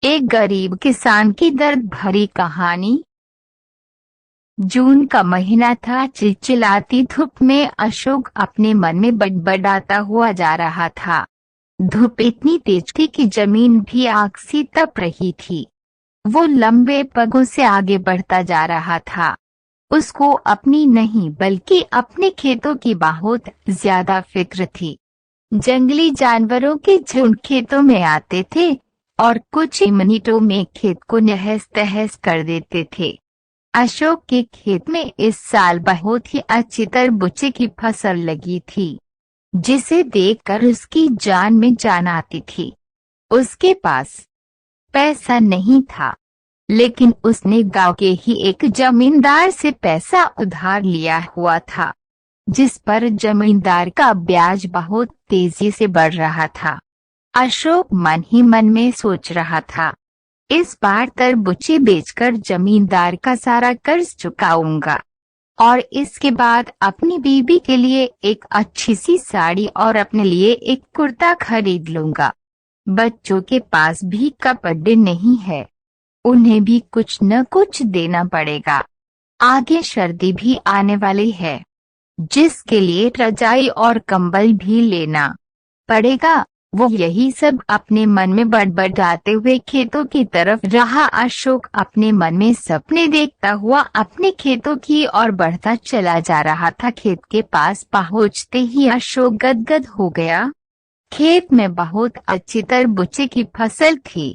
एक गरीब किसान की दर्द भरी कहानी। जून का महीना था। चिलचिलाती धूप में अशोक अपने मन में बड़बड़ाता हुआ जा रहा था। धूप इतनी तेज थी कि जमीन भी आग सी तप रही थी। वो लंबे पगों से आगे बढ़ता जा रहा था। उसको अपनी नहीं बल्कि अपने खेतों की बहुत ज्यादा फिक्र थी। जंगली जानवरों के झुंड खेतों में आते थे और कुछ ही मिनटों में खेत को नहस तहस कर देते थे। अशोक के खेत में इस साल बहुत ही अच्छी तरबूजे की फसल लगी थी, जिसे देखकर उसकी जान में जान आती थी। उसके पास पैसा नहीं था, लेकिन उसने गांव के ही एक जमींदार से पैसा उधार लिया हुआ था, जिस पर जमींदार का ब्याज बहुत तेजी से बढ़ रहा था। अशोक मन ही मन में सोच रहा था, इस बार तरबूजे बेचकर जमींदार का सारा कर्ज चुकाऊंगा और इसके बाद अपनी बीबी के लिए एक अच्छी सी साड़ी और अपने लिए एक कुर्ता खरीद लूंगा। बच्चों के पास भी कपड़े नहीं है, उन्हें भी कुछ न कुछ देना पड़ेगा। आगे सर्दी भी आने वाली है, जिसके लिए रजाई और कंबल भी लेना पड़ेगा। वो यही सब अपने मन में बड़बड़ाते हुए खेतों की तरफ रहा। अशोक अपने मन में सपने देखता हुआ अपने खेतों की ओर बढ़ता चला जा रहा था। खेत के पास पहुंचते ही अशोक गदगद हो गया। खेत में बहुत अच्छी तरबूजे की फसल थी।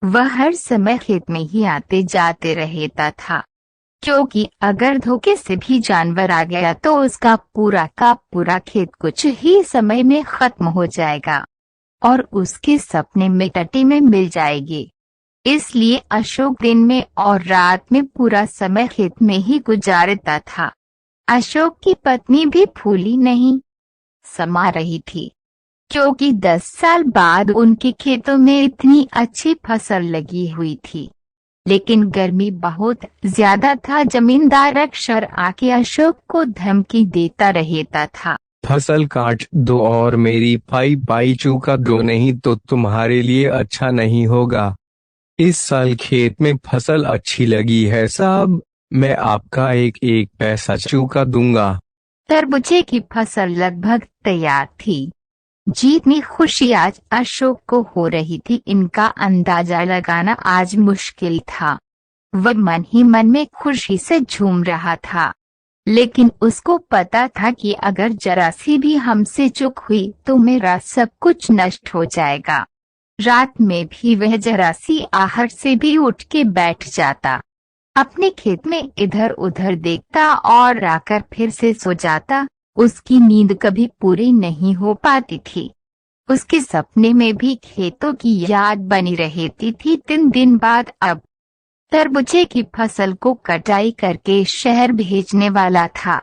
वह हर समय खेत में ही आते जाते रहता था, क्योंकि अगर धोखे से भी जानवर आ गया तो उसका पूरा का पूरा खेत कुछ ही समय में खत्म हो जाएगा और उसके सपने मिट्टी में मिल जाएगी। इसलिए अशोक दिन में और रात में पूरा समय खेत में ही गुजारता था। अशोक की पत्नी भी फूली नहीं समा रही थी, क्योंकि 10 साल बाद उनके खेतों में इतनी अच्छी फसल लगी हुई थी। लेकिन गर्मी बहुत ज्यादा था। जमींदार अक्सर आके अशोक को धमकी देता रहता था, फसल काट दो और मेरी पाई चुका दो, नहीं तो तुम्हारे लिए अच्छा नहीं होगा। इस साल खेत में फसल अच्छी लगी है साहब, मैं आपका एक एक पैसा चुका दूंगा। तरबूजे की फसल लगभग तैयार थी। जितनी खुशी आज अशोक को हो रही थी, इनका अंदाजा लगाना आज मुश्किल था। वह मन ही मन में खुशी से झूम रहा था, लेकिन उसको पता था कि अगर जरा सी भी हमसे चूक हुई तो मेरा सब कुछ नष्ट हो जाएगा। रात में भी वह जरा सी आहट से भी उठ के बैठ जाता, अपने खेत में इधर उधर देखता और आकर फिर से सो जाता। उसकी नींद कभी पूरी नहीं हो पाती थी। उसके सपने में भी खेतों की याद बनी रहती थी। 3 दिन बाद अब तरबूजे की फसल को कटाई करके शहर भेजने वाला था।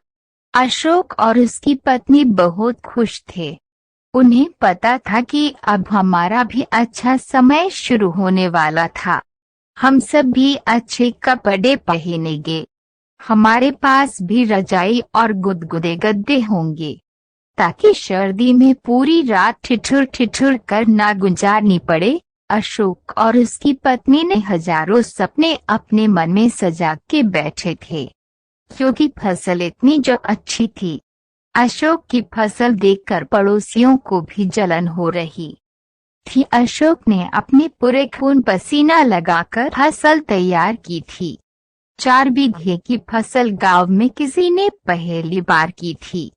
अशोक और उसकी पत्नी बहुत खुश थे। उन्हें पता था कि अब हमारा भी अच्छा समय शुरू होने वाला था। हम सब भी अच्छे कपड़े पहनेंगे, हमारे पास भी रजाई और गुदगुदे गद्दे होंगे, ताकि सर्दी में पूरी रात ठिठुर ठिठुर कर ना गुजारनी पड़े। अशोक और उसकी पत्नी ने हजारों सपने अपने मन में सजा के बैठे थे, क्योंकि फसल इतनी जो अच्छी थी। अशोक की फसल देखकर पड़ोसियों को भी जलन हो रही थी। अशोक ने अपने पूरे खून पसीना लगाकर फसल तैयार की थी। 4 बीघे की फसल गांव में किसी ने पहली बार की थी,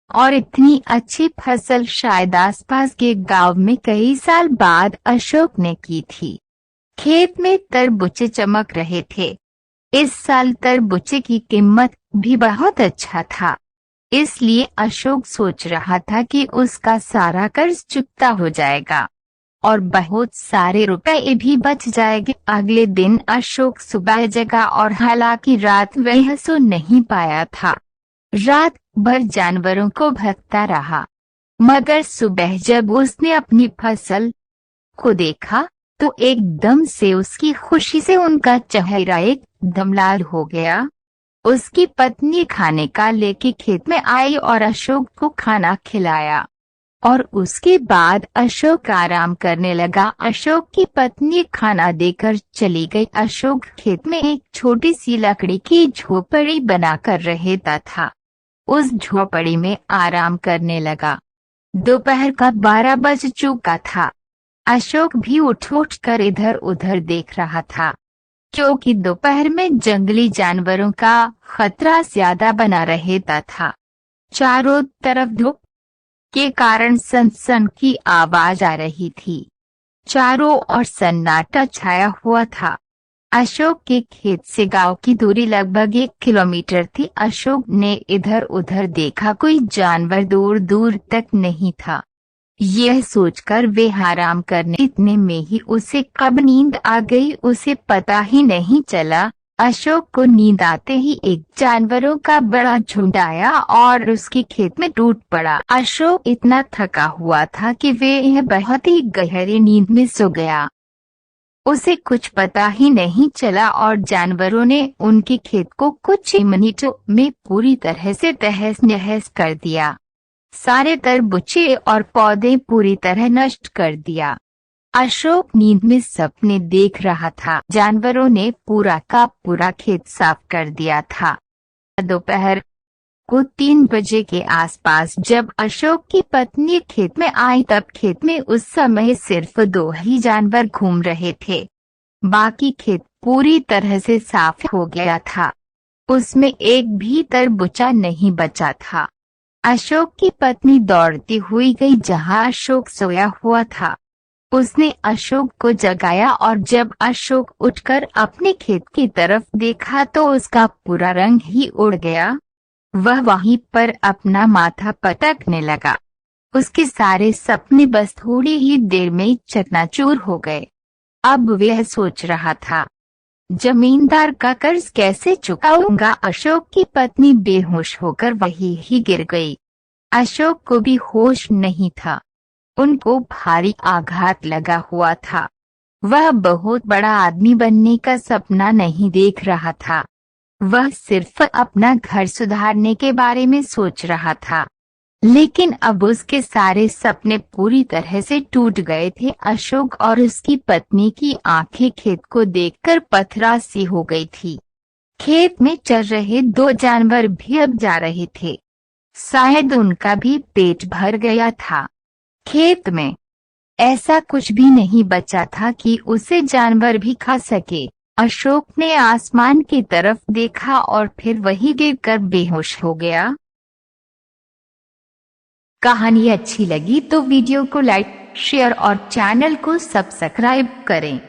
और इतनी अच्छी फसल शायद आसपास के गांव में कई साल बाद अशोक ने की थी। खेत में तरबूजे चमक रहे थे। इस साल तरबूजे की कीमत भी बहुत अच्छा था, इसलिए अशोक सोच रहा था कि उसका सारा कर्ज चुकता हो जाएगा और बहुत सारे रुपए भी बच जाएंगे। अगले दिन अशोक सुबह जगा और हालांकि रात वह सो नहीं पाया था, रात भर जानवरों को भगता रहा, मगर सुबह जब उसने अपनी फसल को देखा तो एकदम से उसकी खुशी से उनका चेहरा एकदम लाल हो गया। उसकी पत्नी खाने का लेके खेत में आई और अशोक को खाना खिलाया। और उसके बाद अशोक आराम करने लगा। अशोक की पत्नी खाना देकर चली गई। अशोक खेत में एक छोटी सी लकड़ी की झोपड़ी बनाकर रहता था। उस झोपड़ी में आराम करने लगा। दोपहर का 12 बज चुका था। अशोक भी उठ कर इधर उधर देख रहा था, क्योंकि दोपहर में जंगली जानवरों का खतरा ज्यादा बना रहता था। चारों तरफ धूप के कारण सन की आवाज आ रही थी। चारों ओर सन्नाटा छाया हुआ था। अशोक के खेत से गांव की दूरी लगभग 1 किलोमीटर थी। अशोक ने इधर उधर देखा, कोई जानवर दूर दूर तक नहीं था। यह सोचकर वे आराम करने इतने में ही उसे कब नींद आ गई उसे पता ही नहीं चला। अशोक को नींद आते ही एक जानवरों का बड़ा झुंड आया और उसके खेत में टूट पड़ा। अशोक इतना थका हुआ था कि वह बहुत ही गहरी नींद में सो गया। उसे कुछ पता ही नहीं चला और जानवरों ने उनके खेत को कुछ ही मिनटों में पूरी तरह से तहस नहस कर दिया। सारे तरबूजे और पौधे पूरी तरह नष्ट कर दिया। अशोक नींद में सपने देख रहा था। जानवरों ने पूरा का पूरा खेत साफ कर दिया था। दोपहर को 3 बजे के आसपास जब अशोक की पत्नी खेत में आई, तब खेत में उस समय सिर्फ 2 ही जानवर घूम रहे थे। बाकी खेत पूरी तरह से साफ हो गया था। उसमें एक भी तरबूजा नहीं बचा था। अशोक की पत्नी दौड़ती हुई गई जहां अशोक सोया हुआ था। उसने अशोक को जगाया और जब अशोक उठकर अपने खेत की तरफ देखा तो उसका पूरा रंग ही उड़ गया। वह वहीं पर अपना माथा पटकने लगा। उसके सारे सपने बस थोड़ी ही देर में चकनाचूर हो गए। अब वह सोच रहा था, जमींदार का कर्ज कैसे चुकाऊंगा। अशोक की पत्नी बेहोश होकर वहीं ही गिर गई। अशोक को भी होश नहीं था। उनको भारी आघात लगा हुआ था। वह बहुत बड़ा आदमी बनने का सपना नहीं देख रहा था। वह सिर्फ अपना घर सुधारने के बारे में सोच रहा था। लेकिन अब उसके सारे सपने पूरी तरह से टूट गए थे। अशोक और उसकी पत्नी की आंखें खेत को देखकर पथरा सी हो गई थी। खेत में चल रहे 2 जानवर भी अब जा रहे थे। शायद उनका भी पेट भर गया था। खेत में ऐसा कुछ भी नहीं बचा था कि उसे जानवर भी खा सके। अशोक ने आसमान की तरफ देखा और फिर वहीं गिरकर बेहोश हो गया। कहानी अच्छी लगी तो वीडियो को लाइक, शेयर और चैनल को सब्सक्राइब करें।